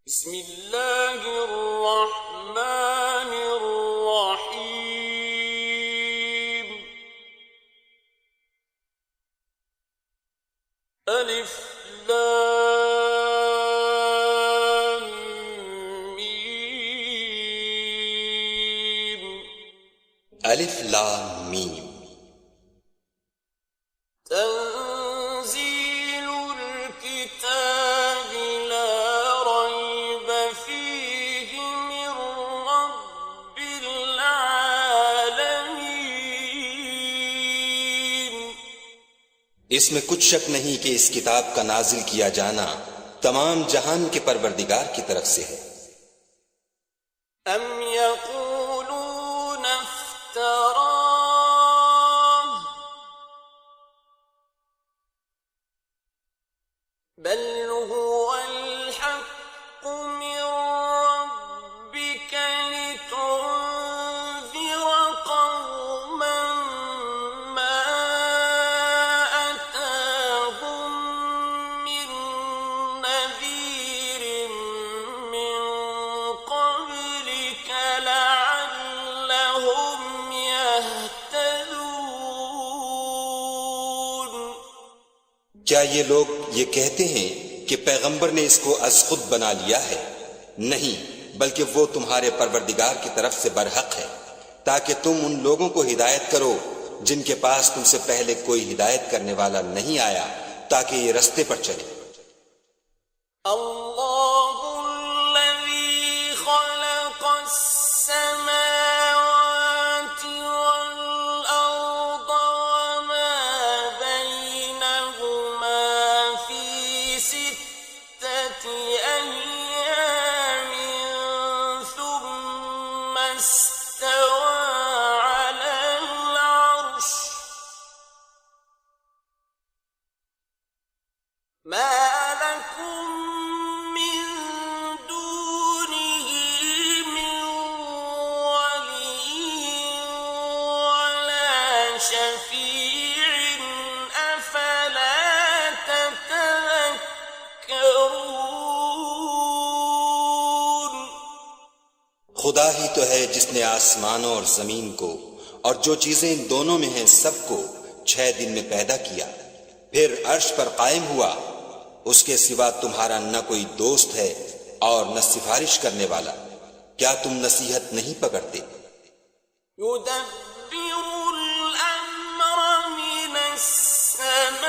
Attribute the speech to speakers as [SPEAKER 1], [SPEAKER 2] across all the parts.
[SPEAKER 1] بسم اللہ الرحمن الرحیم الف لام میم
[SPEAKER 2] الف لام میم
[SPEAKER 1] تنزیل الکتاب لا ریب فیہ من رب العالمین۔
[SPEAKER 2] اس میں کچھ شک نہیں کہ اس کتاب کا نازل کیا جانا تمام جہان کے پروردگار کی طرف سے ہے۔
[SPEAKER 1] ام یقولون افترا بل هو الحق من ربك لتنذر قوما ما أتاهم من نذير من قبلك لعلهم يهتدون۔
[SPEAKER 2] کیا یہ لوگ یہ کہتے ہیں کہ پیغمبر نے اس کو از خود بنا لیا ہے؟ نہیں، بلکہ وہ تمہارے پروردگار کی طرف سے برحق ہے، تاکہ تم ان لوگوں کو ہدایت کرو جن کے پاس تم سے پہلے کوئی ہدایت کرنے والا نہیں آیا، تاکہ یہ رستے پر چلے۔
[SPEAKER 1] اللہ الذی خلق السماوات والأرض وما بینہما فی ستة أیام ثم استوى على العرش ما لكم من دونه من ولي ولا شفيع أفلا تتذكرون۔
[SPEAKER 2] خدا ہی تو ہے جس نے آسمانوں اور زمین کو اور جو چیزیں ان دونوں میں ہیں سب کو 6 دن میں پیدا کیا، پھر عرش پر قائم ہوا۔ اس کے سوا تمہارا نہ کوئی دوست ہے اور نہ سفارش کرنے والا، کیا تم نصیحت نہیں پکڑتے؟
[SPEAKER 1] يدبر الأمر من السماء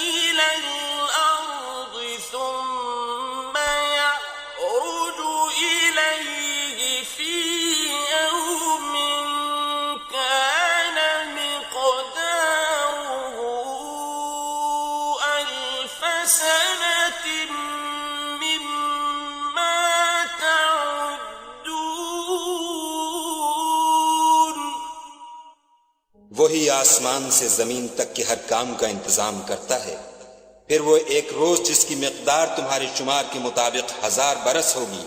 [SPEAKER 1] إلى الأرض ثم يعرج إليه في يوم كان مقداره ألف سنة مما تعدون۔
[SPEAKER 2] وہی آسمان سے زمین تک کے ہر کام کا انتظام کرتا ہے، پھر وہ ایک روز جس کی مقدار تمہارے شمار کے مطابق 1000 برس ہوگی،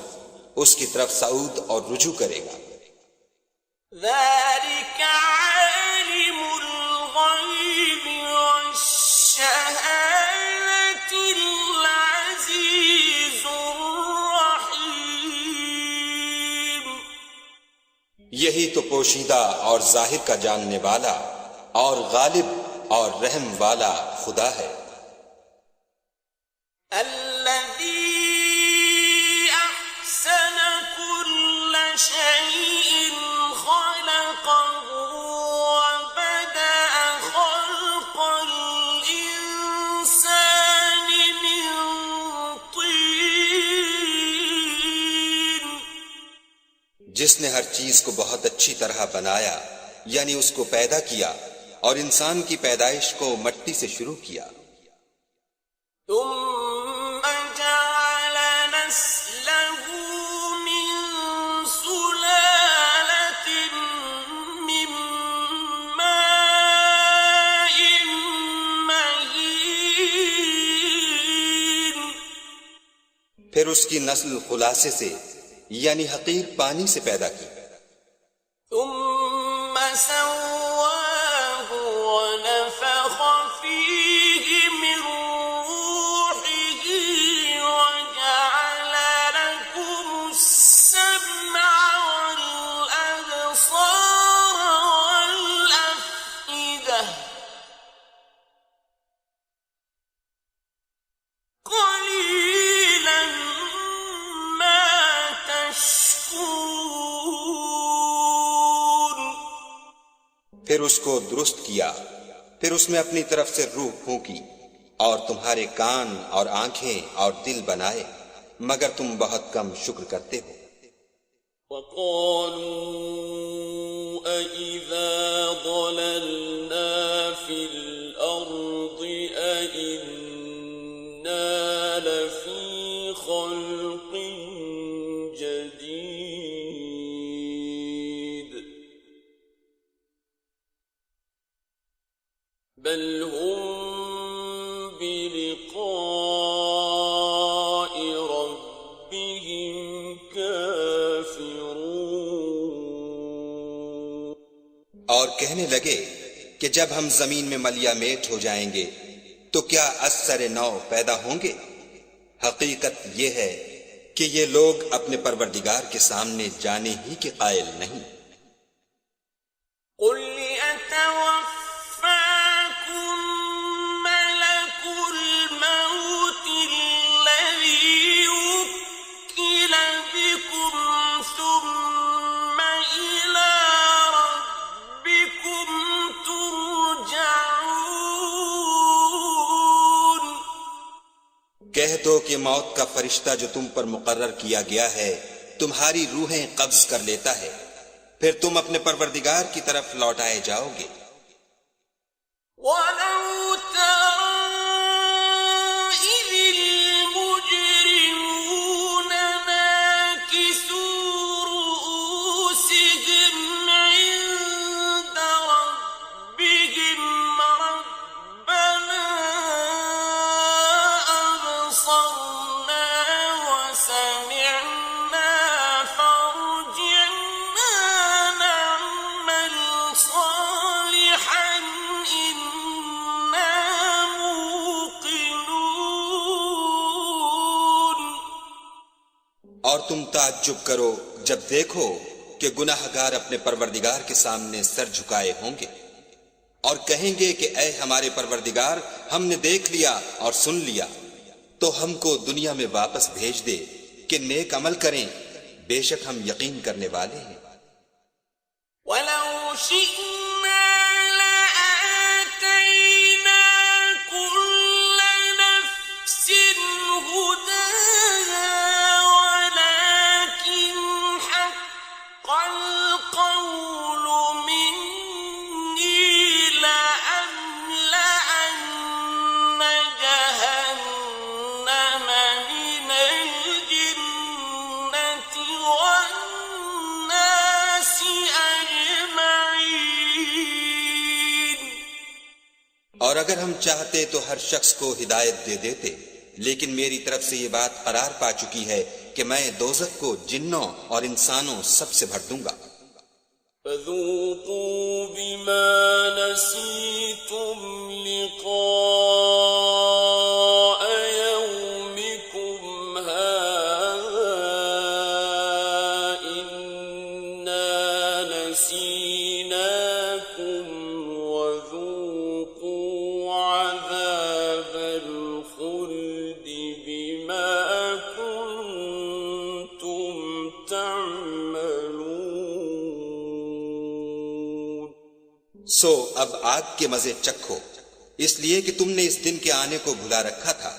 [SPEAKER 2] اس کی طرف صعود اور رجوع کرے گا۔
[SPEAKER 1] ذلك عالم الغيب والشهادة العزيز الرحيم۔
[SPEAKER 2] یہی تو پوشیدہ اور ظاہر کا جاننے والا اور غالب اور رحم والا خدا ہے۔
[SPEAKER 1] الذي أحسن كل شيء خلقه وبدأ خلق الإنسان من طين۔
[SPEAKER 2] جس نے ہر چیز کو بہت اچھی طرح بنایا، یعنی اس کو پیدا کیا، اور انسان کی پیدائش کو مٹی سے شروع کیا۔
[SPEAKER 1] ثم جعل نسله من سلالة من ماء مهين۔
[SPEAKER 2] پھر اس کی نسل خلاصے سے یعنی حقیر پانی سے پیدا کی۔
[SPEAKER 1] ثم سواه ونفخ فيه من روحه وجعل
[SPEAKER 2] پھر اس کو درست کیا، پھر اس میں اپنی طرف سے روح پھونکی، اور تمہارے کان اور آنکھیں اور دل بنائے، مگر تم بہت کم شکر کرتے ہو۔
[SPEAKER 1] وَقَالُوا أَإِذَا ضَلَلْنَا فِي الْأَرْضِ أَإِنَّا لَفِي خَلْقٍ جَدِيدٍ بَلْ هُمْ بِلِقَاءِ رَبِّهِمْ كَافِرُونَ۔
[SPEAKER 2] اور کہنے لگے کہ جب ہم زمین میں ملیا میٹ ہو جائیں گے تو کیا از سر نو پیدا ہوں گے؟ حقیقت یہ ہے کہ یہ لوگ اپنے پروردگار کے سامنے جانے ہی کے قائل نہیں۔
[SPEAKER 1] قُلْ يَتَوَفَّاكُم مَلَكُ الْمَوْتِ الَّذِي وُكِّلَ بِكُمْ ثُمَّ إِلَىٰ رَبِّكُمْ تُرْجَعُونَ۔
[SPEAKER 2] کہہ دو کہ موت کا فرشتہ جو تم پر مقرر کیا گیا ہے تمہاری روحیں قبض کر لیتا ہے، پھر تم اپنے پروردگار کی طرف لوٹائے جاؤ گے۔
[SPEAKER 1] وَلَوْ تَرَىٰ إِذِ الْمُجْرِمُونَ نَاكِسُو رُءُوسِهِمْ عِندَ رَبِّهِمْ رَبَّنَا أَبْصَرْنَا وَسَمِعْنَا فَارْجِعْنَا نَعْمَلْ صَالِحًا إِنَّا مُوقِنُونَ۔
[SPEAKER 2] اور تم تعجب کرو جب دیکھو کہ گناہ گار اپنے پروردگار کے سامنے سر جھکائے ہوں گے اور کہیں گے کہ اے ہمارے پروردگار، ہم نے دیکھ لیا اور سن لیا، تو ہم کو دنیا میں واپس بھیج دے کہ نیک عمل کریں، بے شک ہم یقین کرنے والے ہیں۔
[SPEAKER 1] وَلَوْ شِئْنَا لَآتَيْنَا كُلَّ نَفْسٍ هُدَاهَا وَلَٰكِنْ حَقَّ الْقَوْلُ مِنِّي لَأَمْلَأَنَّ جَهَنَّمَ مِنَ الْجِنَّةِ وَالنَّاسِ أَجْمَعِينَ۔
[SPEAKER 2] اور اگر ہم چاہتے تو ہر شخص کو ہدایت دے دیتے، لیکن میری طرف سے یہ بات قرار پا چکی ہے کہ میں دوزخ کو جنوں اور انسانوں سب سے بھر دوں گا۔
[SPEAKER 1] فَذُوقُوا بِمَا نَسِيتُمْ لِقَاءَ يَوْمِكُمْ هَٰذَا إِنَّا نَسِينَاكُمْ وَذُوقُوا عَذَابَ الْخُلْدِ بِمَا كُنتُمْ تَعْمَلُونَ۔
[SPEAKER 2] سو اب آگ کے مزے چکھو، اس لیے کہ تم نے اس دن کے آنے کو بھلا رکھا تھا۔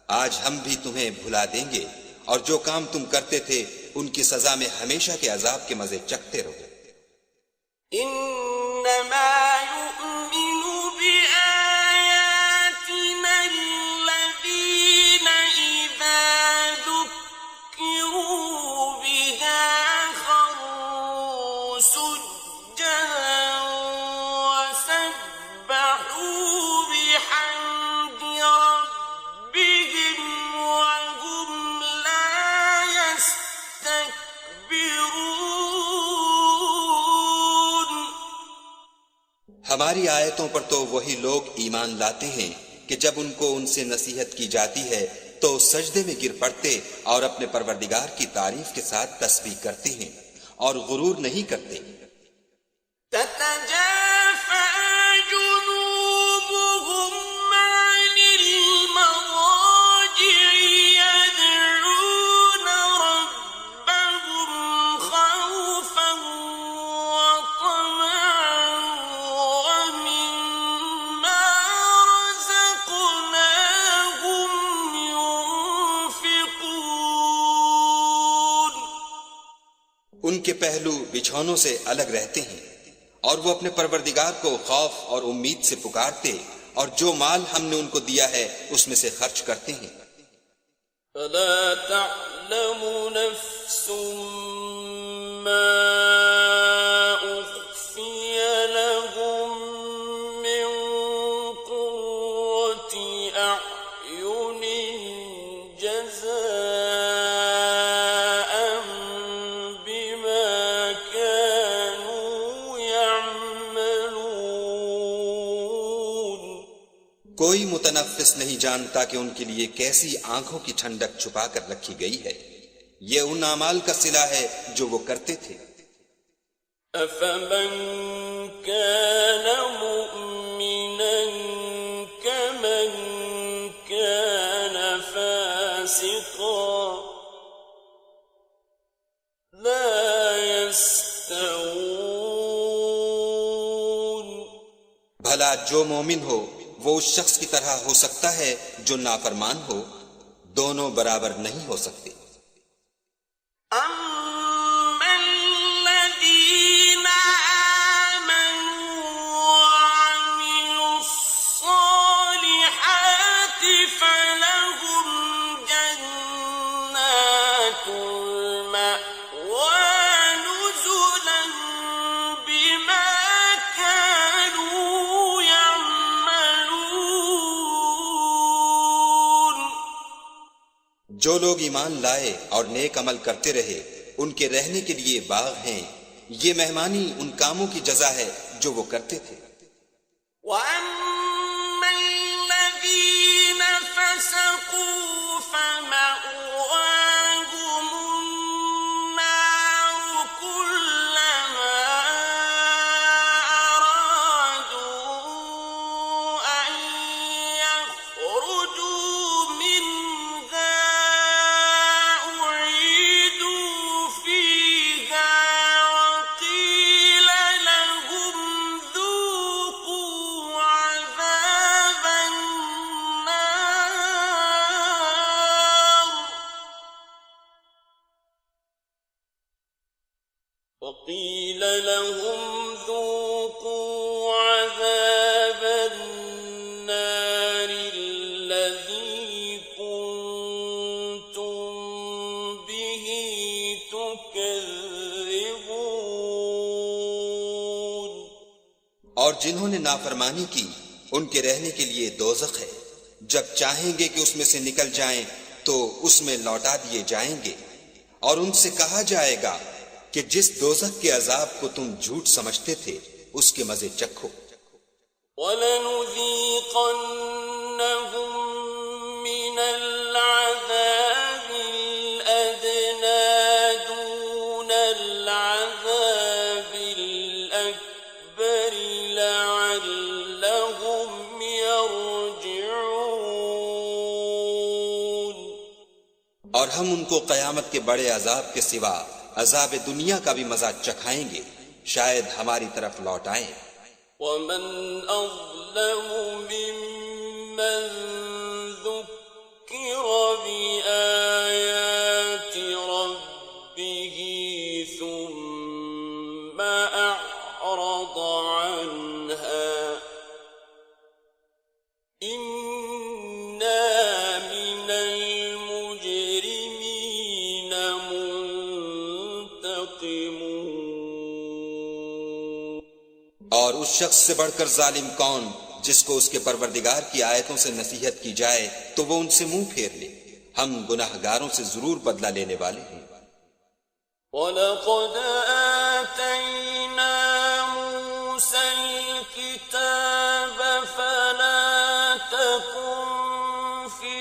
[SPEAKER 2] آج ہم بھی تمہیں بھلا دیں گے، اور جو کام تم کرتے تھے ان کی سزا میں ہمیشہ کے عذاب کے مزے چکھتے رہو۔
[SPEAKER 1] إِنَّمَا يُؤْمِنُ بِآيَاتِنَا الَّذِينَ إِذَا ذُكِّرُوا بِهَا خَرُّوا سُجَّدًا وَسَبَّحُوا بِحَمْدِ رَبِّهِمْ وَهُمْ لَا يَسْتَكْبِرُونَ۔
[SPEAKER 2] ہماری آیتوں پر تو وہی لوگ ایمان لاتے ہیں کہ جب ان کو ان سے نصیحت کی جاتی ہے تو سجدے میں گر پڑتے اور اپنے پروردگار کی تعریف کے ساتھ تسبیح کرتے ہیں اور غرور نہیں کرتے۔
[SPEAKER 1] تَتَجَافَىٰ جُنُوبُهُمْ عَنِ الْمَضَاجِعِ يَدْعُونَ رَبَّهُمْ خَوْفًا وَطَمَعًا
[SPEAKER 2] ان کے پہلو بچھونوں سے الگ رہتے ہیں، اور وہ اپنے پروردگار کو خوف اور امید سے پکارتے، اور جو مال ہم نے ان کو دیا ہے اس میں سے خرچ کرتے ہیں۔
[SPEAKER 1] فلا تعلم نفس ما أخفي لهم من قرة أعين جزاء بما كانوا يعملون۔
[SPEAKER 2] کوئی متنفس نہیں جانتا کہ ان کے لیے کیسی آنکھوں کی ٹھنڈک چھپا کر رکھی گئی ہے، یہ ان اعمال کا صلہ ہے جو وہ کرتے تھے۔
[SPEAKER 1] أفمن كان مؤمنا كمن كان فاسقا لا يستوون۔
[SPEAKER 2] بھلا جو مومن ہو وہ اس شخص کی طرح ہو سکتا ہے جو نافرمان ہو؟ دونوں برابر نہیں ہو سکتے۔
[SPEAKER 1] أما الذين آمنوا وعملوا الصالحات فلهم جنات المأوى نزلا بما كانوا يعملون۔
[SPEAKER 2] جو لوگ ایمان لائے اور نیک عمل کرتے رہے ان کے رہنے کے لیے باغ ہیں، یہ مہمانی ان کاموں کی جزا ہے جو وہ کرتے تھے۔
[SPEAKER 1] وَأَمَّا الَّذِينَ فَسَقُوا فَمَأْوَاهُمُ النَّارُ كُلَّمَا أَرَادُوا أَن يَخْرُجُوا مِنْهَا أُعِيدُوا فِيهَا وَقِيلَ لَهُمْ ذُوقُوا عَذَابَ النَّارِ وَقِيلَ لَهُمْ ذُوقُوا عَذَابَ النَّارِ الَّذِي كُنتُم بِهِ تُكَذِّبُونَ۔
[SPEAKER 2] اور جنہوں نے نافرمانی کی ان کے رہنے کے لیے دوزخ ہے، جب چاہیں گے کہ اس میں سے نکل جائیں تو اس میں لوٹا دیے جائیں گے، اور ان سے کہا جائے گا کہ جس دوزخ کے عذاب کو تم جھوٹ سمجھتے تھے اس کے مزے چکھو۔
[SPEAKER 1] وَلَنُذِيقَنَّهُم مِّنَ الْعَذَابِ الْأَدْنَىٰ دُونَ الْعَذَابِ الْأَكْبَرِ لَعَلَّهُمْ يَرْجِعُونَ۔
[SPEAKER 2] اور ہم ان کو قیامت کے بڑے عذاب کے سوا عذاب دنیا کا بھی مزہ چکھائیں گے، شاید ہماری طرف لوٹ آئیں۔
[SPEAKER 1] وَمَنْ أَظْلَمُ مِمَّنْ ذُكِّرَ بِآيَاتِ رَبِّهِ ثُمَّ أَعْرَضَ عَنْهَا إِنَّا مِنَ الْمُجْرِمِينَ مُنْتَقِمُونَ۔
[SPEAKER 2] اور اس شخص سے بڑھ کر ظالم کون جس کو اس کے پروردگار کی آیتوں سے نصیحت کی جائے تو وہ ان سے منہ پھیر لے، ہم گناہگاروں سے ضرور بدلہ لینے والے ہیں۔
[SPEAKER 1] وَلَقَدْ آتَيْنَا مُوسَى الْكِتَابَ فَلَا تَكُنْ فِي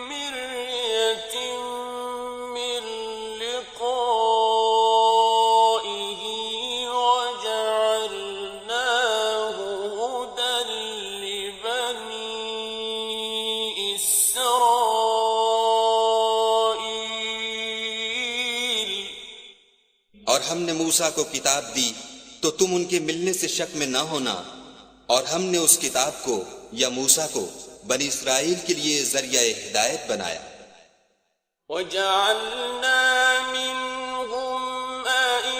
[SPEAKER 1] مِرْيَةٍ مِّن لِقَائِهِ وَجَعَلْنَاهُ هُدًى لِّبَنِي إِسْرَائِيلَ۔
[SPEAKER 2] اور ہم نے موسیٰ کو کتاب دی تو تم ان کے ملنے سے شک میں نہ ہونا، اور ہم نے اس کتاب کو یا موسیٰ کو بنی اسرائیل کے لیے ذریعہ ہدایت بنایا۔
[SPEAKER 1] وَجَعَلْنَا مِنْهُمْ أَئِمَّةً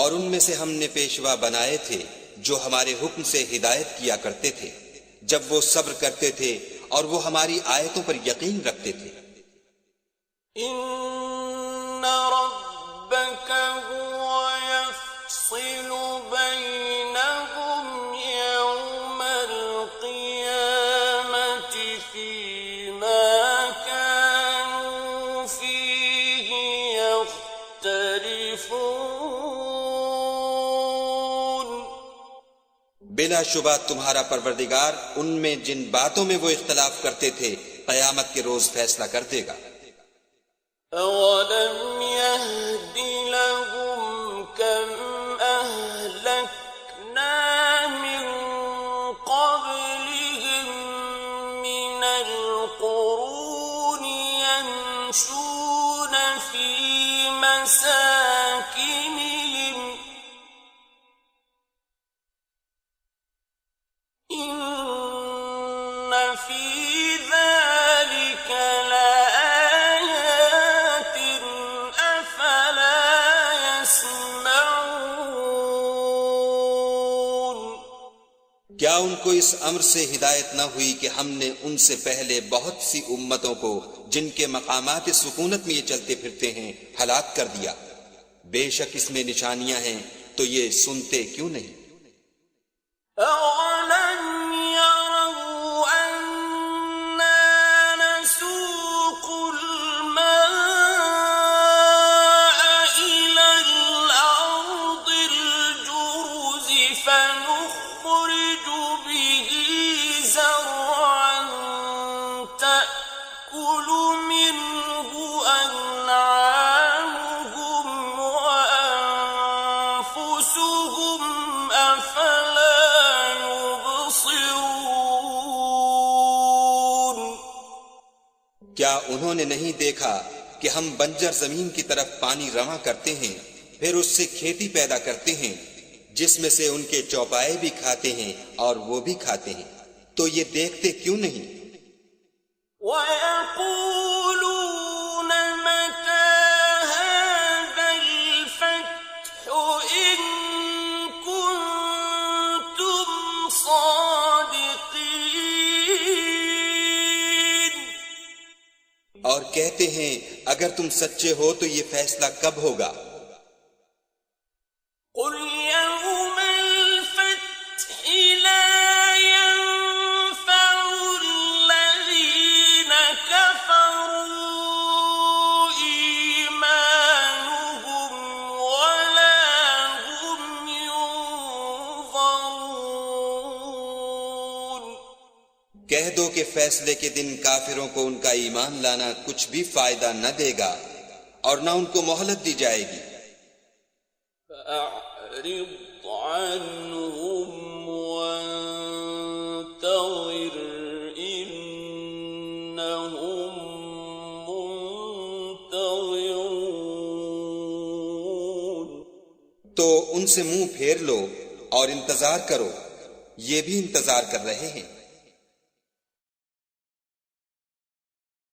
[SPEAKER 2] اور ان میں سے ہم نے پیشوا بنائے تھے جو ہمارے حکم سے ہدایت کیا کرتے تھے جب وہ صبر کرتے تھے اور وہ ہماری آیتوں پر یقین رکھتے تھے۔
[SPEAKER 1] إن ربك هو يفصل بينهم يوم القيامة فيما كانوا فيه يختلفون۔
[SPEAKER 2] بلا شبہ تمہارا پروردگار ان میں جن باتوں میں وہ اختلاف کرتے تھے قیامت کے روز فیصلہ کر دے گا۔
[SPEAKER 1] أَوَلَمْ يَهْدِ لَهُمْ كَمْ أَهْلَكْنَا مِنْ قَبْلِهِمْ مِنَ الْقُرُونِ يَمْشُونَ فِي مَسَاكِنِهِمْ إِنَّ فِي ذَلِكَ لَآيَاتٍ أَفَلَا يَسْمَعُونَ۔
[SPEAKER 2] کیا ان کو اس امر سے ہدایت نہ ہوئی کہ ہم نے ان سے پہلے بہت سی امتوں کو جن کے مقامات سکونت میں یہ چلتے پھرتے ہیں ہلاک کر دیا؟ بے شک اس میں نشانیاں ہیں تو یہ سنتے کیوں نہیں؟
[SPEAKER 1] أَوَلَمْ يَرَوْا أَنَّا نَسُوقُ الْمَاءَ إِلَى الْأَرْضِ الْجُرُزِ فَنُخْرِجُ بِهِ زَرْعًا تَأْكُلُ مِنْهُ أَنْعَامُهُمْ وَأَنفُسُهُمْ أَفَلَا يُبْصِرُونَ۔
[SPEAKER 2] کیا انہوں نے نہیں دیکھا کہ ہم بنجر زمین کی طرف پانی رواں کرتے ہیں پھر اس سے کھیتی پیدا کرتے ہیں جس میں سے ان کے چوپائے بھی کھاتے ہیں اور وہ بھی کھاتے ہیں، تو یہ دیکھتے کیوں نہیں؟
[SPEAKER 1] وَيَقُولُونَ مَتَى هَذَا الْفَتْحُ إِن كُنتُمْ صَادِقِينَ۔
[SPEAKER 2] اور کہتے ہیں اگر تم سچے ہو تو یہ فیصلہ کب ہوگا؟
[SPEAKER 1] قُلْ يَوْمَ الْفَتْحِ لَا يَنفَعُ الَّذِينَ كَفَرُوا إِيمَانُهُمْ وَلَا هُمْ يُنظَرُونَ۔
[SPEAKER 2] کہہ دو کہ فیصلے کے دن کافروں کو ان کا ایمان لانا کچھ بھی فائدہ نہ دے گا اور نہ ان کو مہلت دی جائے گی۔
[SPEAKER 1] فَأَعْرِضْ عَنْهُمْ وَانتَظِرْ إِنَّهُمْ مُنتَظِرُونَ۔
[SPEAKER 2] تو ان سے منہ پھیر لو اور انتظار کرو، یہ بھی انتظار کر رہے ہیں۔